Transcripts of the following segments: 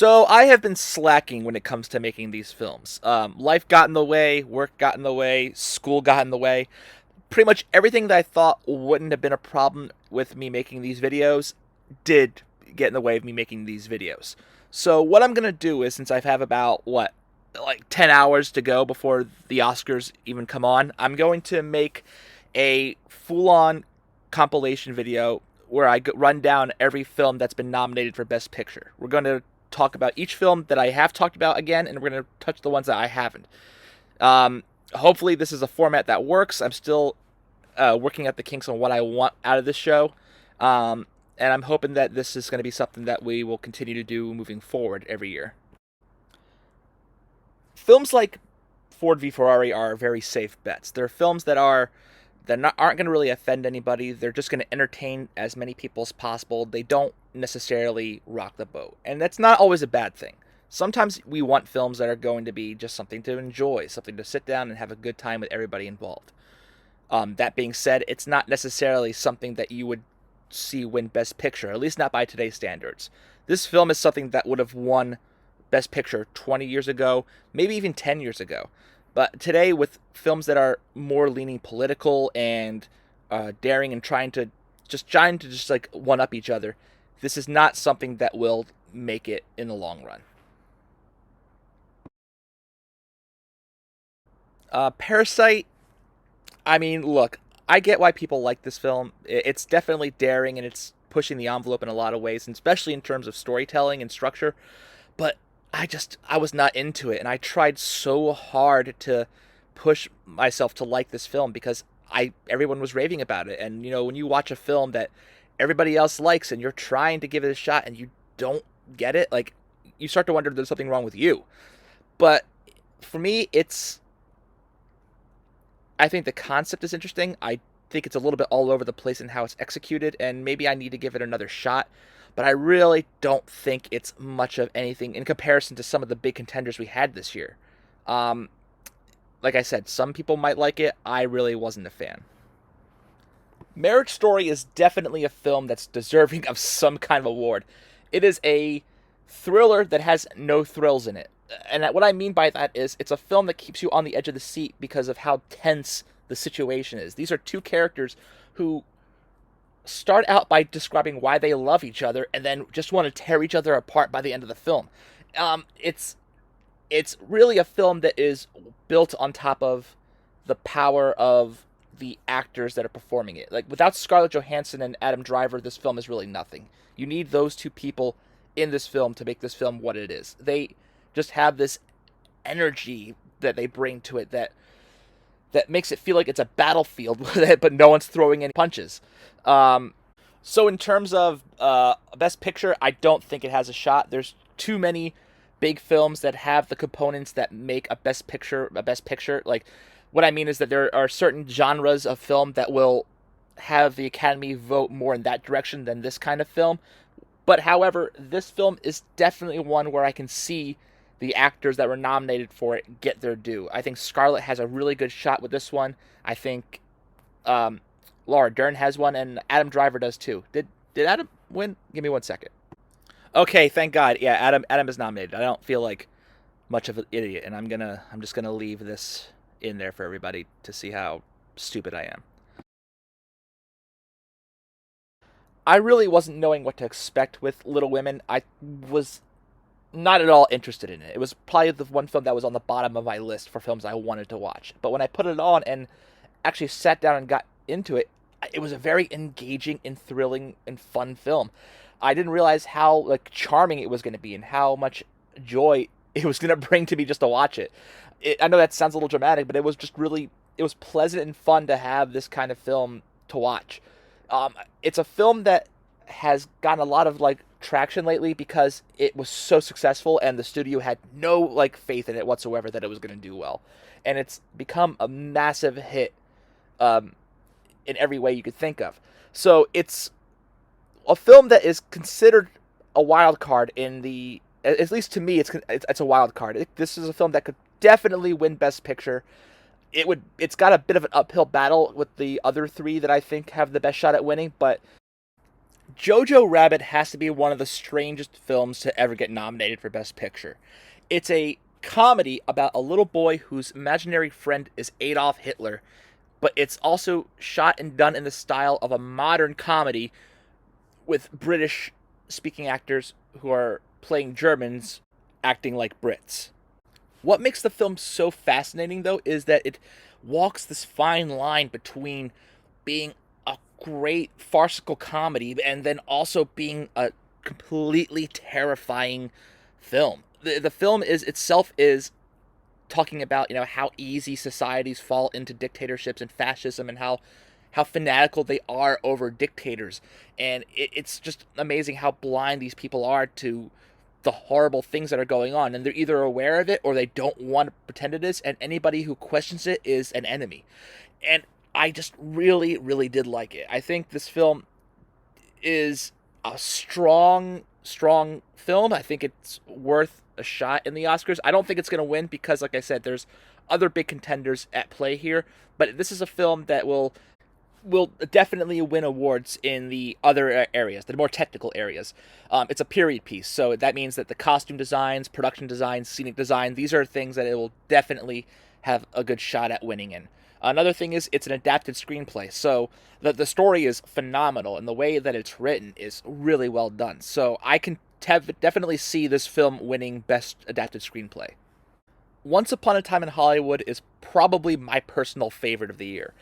So I have been slacking when it comes to making these films. Life got in the way, work got in the way, school got in the way. Pretty much everything that I thought wouldn't have been a problem with me making these videos did get in the way of me making these videos. So what I'm gonna do is, since I have about like 10 hours to go before the Oscars even come on, I'm going to make a full-on compilation video where I run down every film that's been nominated for Best Picture. We're going to talk about each film that I have talked about again, and we're going to touch the ones that I haven't. Hopefully, this is a format that works. I'm still working at the kinks on what I want out of this show. And I'm hoping that this is going to be something that we will continue to do moving forward every year. Films like Ford v Ferrari are very safe bets. They're films that aren't going to really offend anybody. They're just going to entertain as many people as possible. They don't necessarily rock the boat, and that's not always a bad thing. Sometimes we want films that are going to be just something to enjoy, something to sit down and have a good time with everybody involved. That being said, it's not necessarily something that you would see win Best Picture, at least not by today's standards. This film is something that would have won Best Picture 20 years ago, maybe even 10 years ago. But today, with films that are more leaning political and daring and trying to just like one up each other, this is not something that will make it in the long run. Parasite. I mean, look, I get why people like this film. It's definitely daring and it's pushing the envelope in a lot of ways, and especially in terms of storytelling and structure. But I was not into it, and I tried so hard to push myself to like this film because I everyone was raving about it. And when you watch a film that everybody else likes and you're trying to give it a shot and you don't get it, like, you start to wonder if there's something wrong with you. But for me, I think the concept is interesting. I think it's a little bit all over the place in how it's executed, and maybe I need to give it another shot. But I really don't think it's much of anything in comparison to some of the big contenders we had this year. Um, like I said, some people might like it. I really wasn't a fan. Marriage Story is definitely a film that's deserving of some kind of award. It is a thriller that has no thrills in it. And what I mean by that is it's a film that keeps you on the edge of the seat because of how tense the situation is. These are two characters who start out by describing why they love each other and then just want to tear each other apart by the end of the film. It's really a film that is built on top of the power of the actors that are performing it. Like, without Scarlett Johansson and Adam Driver, this film is really nothing. You need those two people in this film to make this film what it is. They just have this energy that they bring to it that makes it feel like it's a battlefield, but no one's throwing any punches. So in terms of Best Picture, I don't think it has a shot. There's too many big films that have the components that make a Best Picture a Best Picture. Like, what I mean is that there are certain genres of film that will have the Academy vote more in that direction than this kind of film. But however, this film is definitely one where I can see the actors that were nominated for it get their due. I think Scarlett has a really good shot with this one. I think Laura Dern has one, and Adam Driver does too. Did Adam win? Give me 1 second. Okay, thank God. Yeah, Adam is nominated. I don't feel like much of an idiot, and I'm just gonna leave this in there for everybody to see how stupid I am. I really wasn't knowing what to expect with Little Women. I was not at all interested in it. It was probably the one film that was on the bottom of my list for films I wanted to watch. But when I put it on and actually sat down and got into it, it was a very engaging and thrilling and fun film. I didn't realize how like charming it was going to be and how much joy it was going to bring to me just to watch it. I know that sounds a little dramatic, but it was just really it was pleasant and fun to have this kind of film to watch. It's a film that has gotten a lot of like traction lately because it was so successful and the studio had no like faith in it whatsoever that it was going to do well, and it's become a massive hit in every way you could think of. So it's a film that is considered a wild card in the, at least to me, it's a wild card. This is a film that could definitely win Best Picture. It's got a bit of an uphill battle with the other three that I think have the best shot at winning, but Jojo Rabbit has to be one of the strangest films to ever get nominated for Best Picture. It's a comedy about a little boy whose imaginary friend is Adolf Hitler, but it's also shot and done in the style of a modern comedy with British speaking actors who are playing Germans acting like Brits. What makes the film so fascinating, though, is that it walks this fine line between being a great farcical comedy and then also being a completely terrifying film. The film is itself is talking about how easy societies fall into dictatorships and fascism and how fanatical they are over dictators, and it's just amazing how blind these people are to the horrible things that are going on, and they're either aware of it or they don't want to pretend it is, and anybody who questions it is an enemy. And I just really, really did like it. I think this film is a strong film. I think it's worth a shot in the Oscars. I don't think it's going to win because, like I said, there's other big contenders at play here. But this is a film that will definitely win awards in the other areas, the more technical areas. It's a period piece, so that means that the costume designs, production designs, scenic design, these are things that it will definitely have a good shot at winning in. Another thing is it's an adapted screenplay, so the story is phenomenal, and the way that it's written is really well done. So I can definitely see this film winning Best Adapted Screenplay. Once Upon a Time in Hollywood is probably my personal favorite of the year.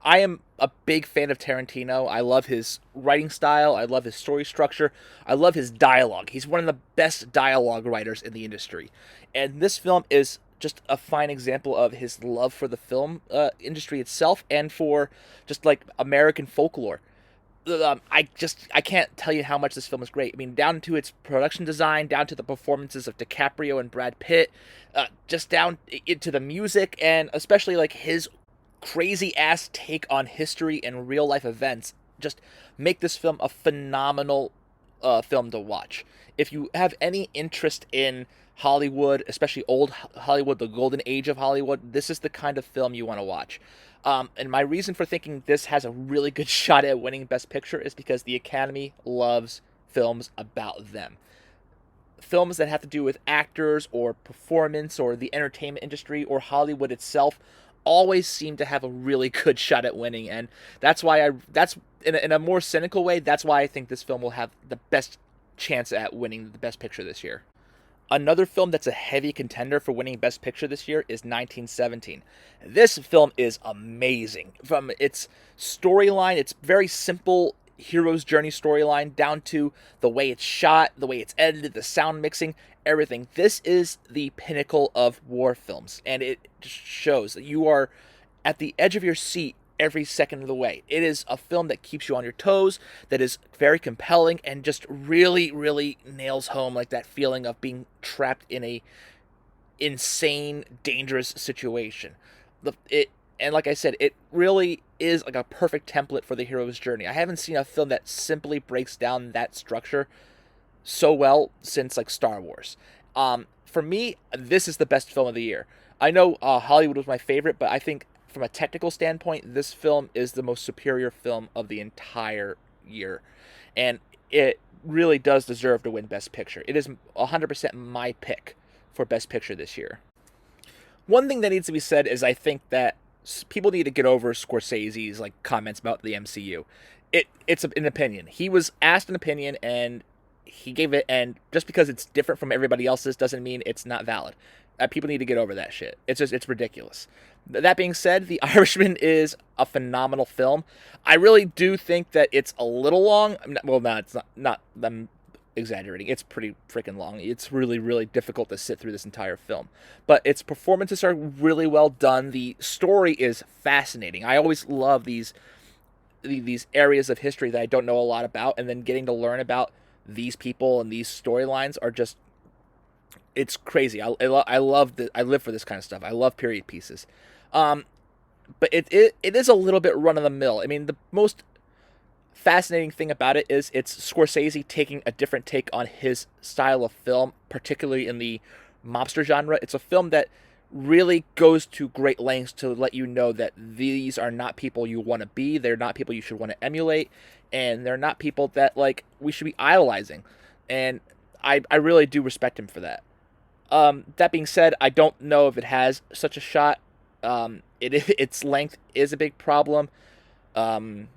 I am a big fan of Tarantino. I love his writing style. I love his story structure. I love his dialogue. He's one of the best dialogue writers in the industry. And this film is just a fine example of his love for the film industry itself and for just like American folklore. I can't tell you how much this film is great. I mean, down to its production design, down to the performances of DiCaprio and Brad Pitt, just down into the music, and especially like his crazy ass take on history and real life events just make this film a phenomenal film to watch. If you have any interest in Hollywood, especially old Hollywood, the golden age of Hollywood, this is the kind of film you want to watch. And my reason for thinking this has a really good shot at winning Best Picture is because the Academy loves films about them. Films that have to do with actors or performance or the entertainment industry or Hollywood itself always seem to have a really good shot at winning, and that's why that's in a more cynical way, that's why I think this film will have the best chance at winning the Best Picture this year. Another film that's a heavy contender for winning Best Picture this year is 1917. This film is amazing. From its storyline, it's very simple hero's journey storyline, down to the way it's shot, the way it's edited, the sound mixing, everything. This is the pinnacle of war films, and it just shows that you are at the edge of your seat every second of the way. It is a film that keeps you on your toes, that is very compelling, and just really, really nails home like that feeling of being trapped in a insane, dangerous situation. And like I said, it really is like a perfect template for the hero's journey. I haven't seen a film that simply breaks down that structure so well since like Star Wars. For me, this is the best film of the year. I know Hollywood was my favorite, but I think from a technical standpoint, this film is the most superior film of the entire year. And it really does deserve to win Best Picture. It is 100% my pick for Best Picture this year. One thing that needs to be said is I think that people need to get over Scorsese's like comments about the MCU. It's an opinion. He was asked an opinion and he gave it, and just because it's different from everybody else's doesn't mean it's not valid. People need to get over that shit. It's ridiculous. That being said, The Irishman is a phenomenal film. I really do think that it's a little long. Well, no, it's not. I'm exaggerating. It's pretty freaking long. It's really, really difficult to sit through this entire film. But its performances are really well done. The story is fascinating. I always love these areas of history that I don't know a lot about, and then getting to learn about these people and these storylines are just, it's crazy. I love I live for this kind of stuff. I love period pieces. But it is a little bit run of the mill. I mean, the most fascinating thing about it is it's Scorsese taking a different take on his style of film, particularly in the mobster genre. It's a film that really goes to great lengths to let you know that these are not people you want to be. They're not people you should want to emulate, and they're not people that like we should be idolizing. And I really do respect him for that. That being said, I don't know if it has such a shot. Its length is a big problem. Um,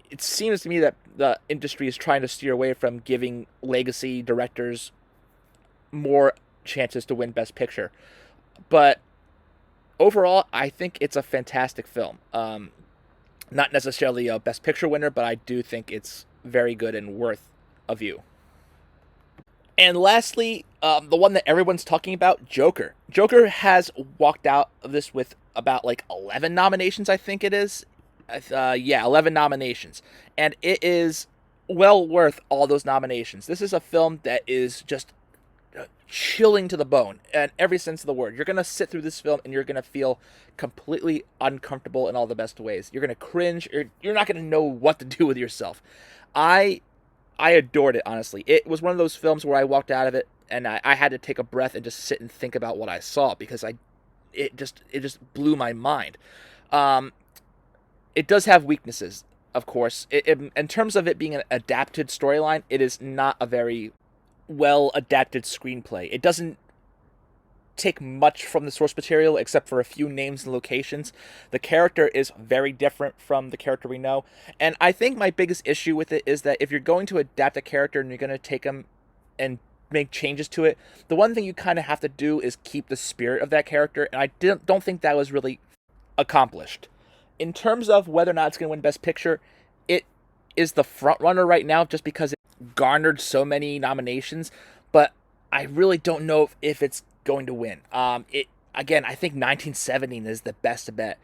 it seems to me that the industry is trying to steer away from giving legacy directors more chances to win Best Picture. But overall, I think it's a fantastic film. Not necessarily a Best Picture winner, but I do think it's very good and worth a view. And lastly, the one that everyone's talking about, Joker. Joker has walked out of this with about like 11 nominations, I think it is. Yeah, 11 nominations. And it is well worth all those nominations. This is a film that is just chilling to the bone in every sense of the word. You're going to sit through this film and you're going to feel completely uncomfortable in all the best ways. You're going to cringe. You're not going to know what to do with yourself. I I adored it, honestly. It was one of those films where I walked out of it and I had to take a breath and just sit and think about what I saw because it just blew my mind. Um, it does have weaknesses, of course. In terms of it being an adapted storyline, it is not a very well adapted screenplay. It doesn't take much from the source material except for a few names and locations. The character is very different from the character we know. And I think my biggest issue with it is that if you're going to adapt a character and you're going to take them and make changes to it, the one thing you kind of have to do is keep the spirit of that character. And don't think that was really accomplished. In terms of whether or not it's going to win Best Picture, it is the front runner right now just because it garnered so many nominations. But I really don't know if it's going to win. It again, I think 1917 is the best bet.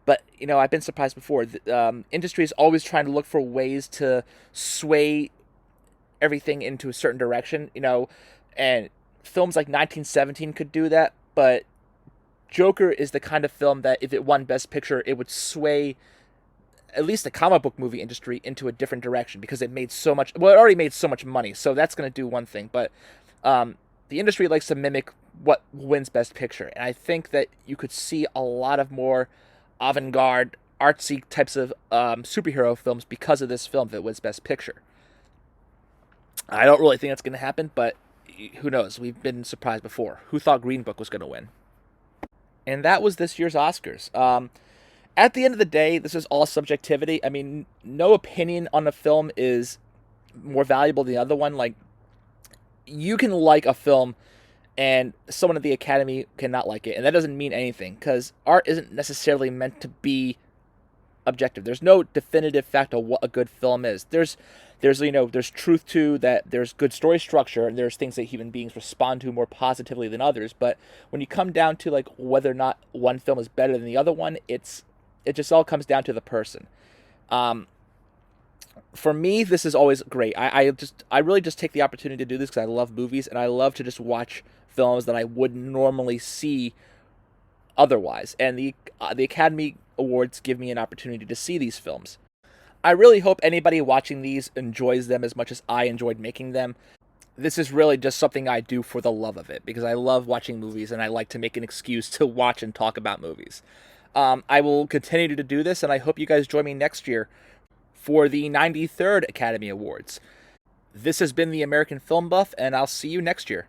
But I've been surprised before. The industry is always trying to look for ways to sway everything into a certain direction. And films like 1917 could do that. But Joker is the kind of film that if it won Best Picture, it would sway at least the comic book movie industry into a different direction because it made so much. Well, it already made so much money, so that's going to do one thing. But the industry likes to mimic what wins Best Picture, and I think that you could see a lot of more avant-garde, artsy types of superhero films because of this film that wins Best Picture. I don't really think that's going to happen, but who knows? We've been surprised before. Who thought Green Book was going to win? And that was this year's Oscars. At the end of the day, this is all subjectivity. I mean, no opinion on a film is more valuable than the other one. Like, you can like a film and someone at the Academy cannot like it, and that doesn't mean anything because art isn't necessarily meant to be objective. There's no definitive fact of what a good film is. There's truth to that. There's good story structure, and there's things that human beings respond to more positively than others. But when you come down to like whether or not one film is better than the other one, it just all comes down to the person. For me, this is always great. I really just take the opportunity to do this because I love movies and I love to just watch films that I wouldn't normally see otherwise. And the Academy Awards give me an opportunity to see these films. I really hope anybody watching these enjoys them as much as I enjoyed making them. This is really just something I do for the love of it because I love watching movies and I like to make an excuse to watch and talk about movies. I will continue to do this, and I hope you guys join me next year for the 93rd Academy Awards. This has been the American Film Buff, and I'll see you next year.